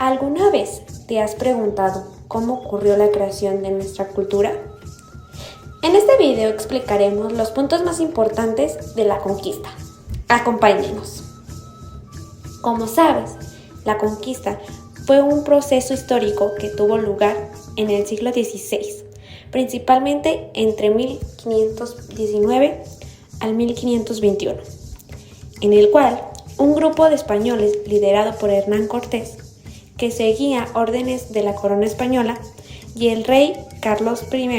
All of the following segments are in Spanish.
¿Alguna vez te has preguntado cómo ocurrió la creación de nuestra cultura? En este video explicaremos los puntos más importantes de la conquista. Acompáñenos. Como sabes, la conquista fue un proceso histórico que tuvo lugar en el siglo XVI, principalmente entre 1519 al 1521, en el cual un grupo de españoles liderado por Hernán Cortés, que seguía órdenes de la corona española, y el rey Carlos I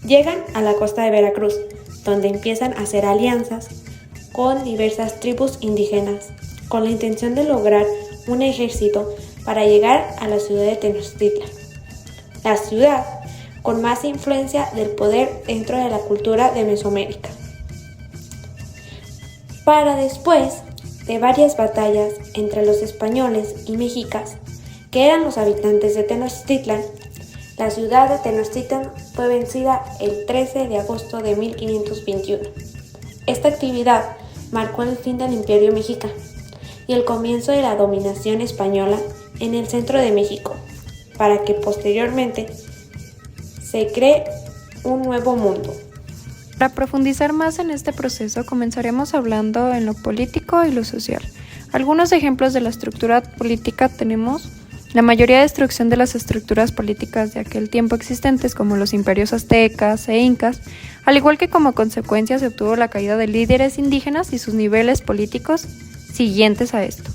llegan a la costa de Veracruz, donde empiezan a hacer alianzas con diversas tribus indígenas, con la intención de lograr un ejército para llegar a la ciudad de Tenochtitlan, la ciudad con más influencia del poder dentro de la cultura de Mesoamérica. Para después de varias batallas entre los españoles y mexicas, que eran los habitantes de Tenochtitlan, la ciudad de Tenochtitlan fue vencida el 13 de agosto de 1521. Esta actividad marcó el fin del Imperio Mexica y el comienzo de la dominación española en el centro de México, para que posteriormente se cree un nuevo mundo. Para profundizar más en este proceso, comenzaremos hablando en lo político y lo social. Algunos ejemplos de la estructura política tenemos la mayoría de destrucción de las estructuras políticas de aquel tiempo existentes, como los imperios aztecas e incas, al igual que como consecuencia se obtuvo la caída de líderes indígenas y sus niveles políticos siguientes a esto.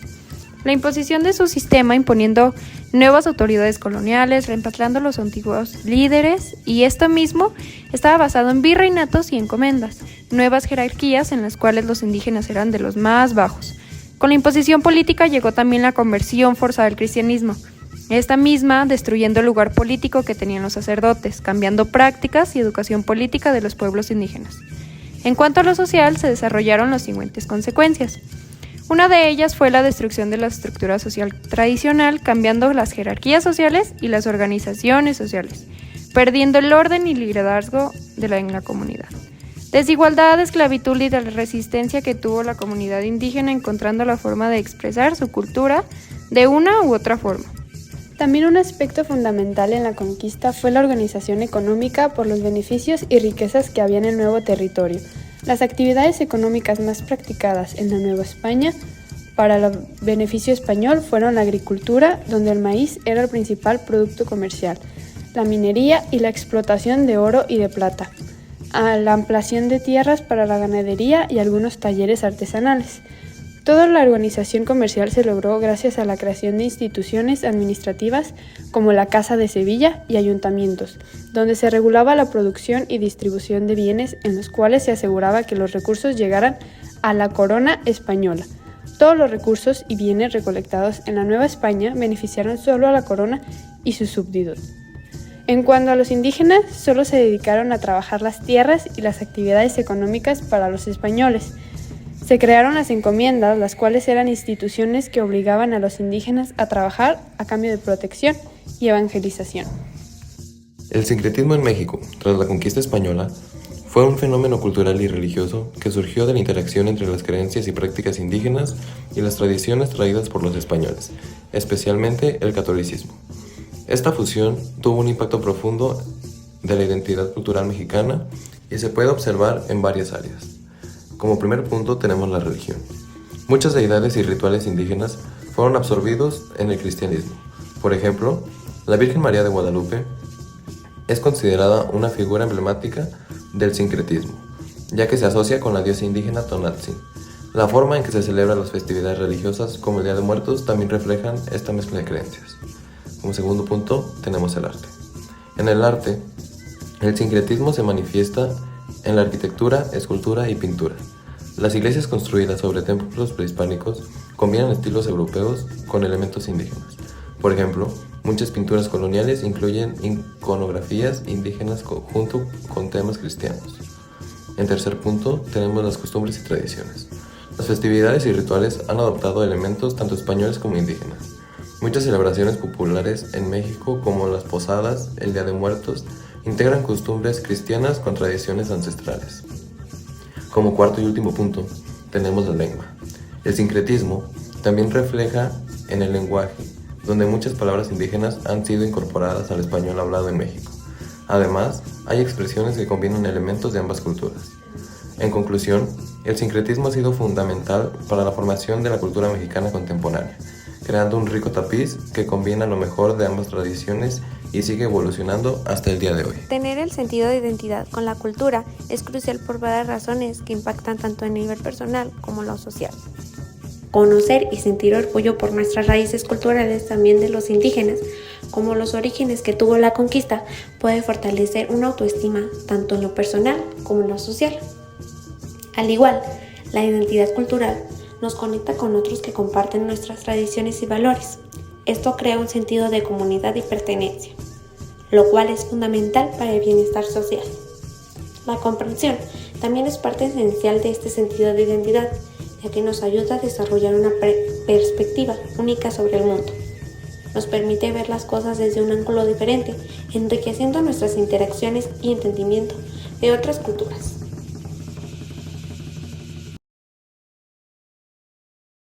La imposición de su sistema imponiendo nuevas autoridades coloniales, reemplazando los antiguos líderes, y esto mismo estaba basado en virreinatos y encomiendas, nuevas jerarquías en las cuales los indígenas eran de los más bajos. Con la imposición política llegó también la conversión forzada al cristianismo, esta misma destruyendo el lugar político que tenían los sacerdotes, cambiando prácticas y educación política de los pueblos indígenas. En cuanto a lo social, se desarrollaron las siguientes consecuencias. Una de ellas fue la destrucción de la estructura social tradicional, cambiando las jerarquías sociales y las organizaciones sociales, perdiendo el orden y liderazgo en la comunidad. Desigualdad, esclavitud y la resistencia que tuvo la comunidad indígena encontrando la forma de expresar su cultura de una u otra forma. También un aspecto fundamental en la conquista fue la organización económica por los beneficios y riquezas que había en el nuevo territorio. Las actividades económicas más practicadas en la Nueva España para el beneficio español fueron la agricultura, donde el maíz era el principal producto comercial, la minería y la explotación de oro y de plata, la ampliación de tierras para la ganadería y algunos talleres artesanales. Toda la organización comercial se logró gracias a la creación de instituciones administrativas como la Casa de Sevilla y ayuntamientos, donde se regulaba la producción y distribución de bienes en los cuales se aseguraba que los recursos llegaran a la corona española. Todos los recursos y bienes recolectados en la Nueva España beneficiaron solo a la corona y sus súbditos. En cuanto a los indígenas, solo se dedicaron a trabajar las tierras y las actividades económicas para los españoles. Se crearon las encomiendas, las cuales eran instituciones que obligaban a los indígenas a trabajar a cambio de protección y evangelización. El sincretismo en México, tras la conquista española, fue un fenómeno cultural y religioso que surgió de la interacción entre las creencias y prácticas indígenas y las tradiciones traídas por los españoles, especialmente el catolicismo. Esta fusión tuvo un impacto profundo de la identidad cultural mexicana y se puede observar en varias áreas. Como primer punto tenemos la religión. Muchas deidades y rituales indígenas fueron absorbidos en el cristianismo. Por ejemplo, la Virgen María de Guadalupe es considerada una figura emblemática del sincretismo, ya que se asocia con la diosa indígena Tonantzin. La forma en que se celebran las festividades religiosas como el Día de Muertos también reflejan esta mezcla de creencias. Como segundo punto tenemos el arte. En el arte, el sincretismo se manifiesta en la arquitectura, escultura y pintura. Las iglesias construidas sobre templos prehispánicos combinan estilos europeos con elementos indígenas. Por ejemplo, muchas pinturas coloniales incluyen iconografías indígenas junto con temas cristianos. En tercer punto, tenemos las costumbres y tradiciones. Las festividades y rituales han adoptado elementos tanto españoles como indígenas. Muchas celebraciones populares en México, como las posadas, el Día de Muertos, integran costumbres cristianas con tradiciones ancestrales. Como cuarto y último punto, tenemos la lengua. El sincretismo también refleja en el lenguaje, donde muchas palabras indígenas han sido incorporadas al español hablado en México. Además, hay expresiones que combinan elementos de ambas culturas. En conclusión, el sincretismo ha sido fundamental para la formación de la cultura mexicana contemporánea, creando un rico tapiz que combina lo mejor de ambas tradiciones y sigue evolucionando hasta el día de hoy. Tener el sentido de identidad con la cultura es crucial por varias razones que impactan tanto a nivel personal como lo social. Conocer y sentir orgullo por nuestras raíces culturales, también de los indígenas, como los orígenes que tuvo la conquista, puede fortalecer una autoestima tanto en lo personal como en lo social. Al igual, la identidad cultural nos conecta con otros que comparten nuestras tradiciones y valores. Esto crea un sentido de comunidad y pertenencia, lo cual es fundamental para el bienestar social. La comprensión también es parte esencial de este sentido de identidad, ya que nos ayuda a desarrollar una perspectiva única sobre el mundo. Nos permite ver las cosas desde un ángulo diferente, enriqueciendo nuestras interacciones y entendimiento de otras culturas.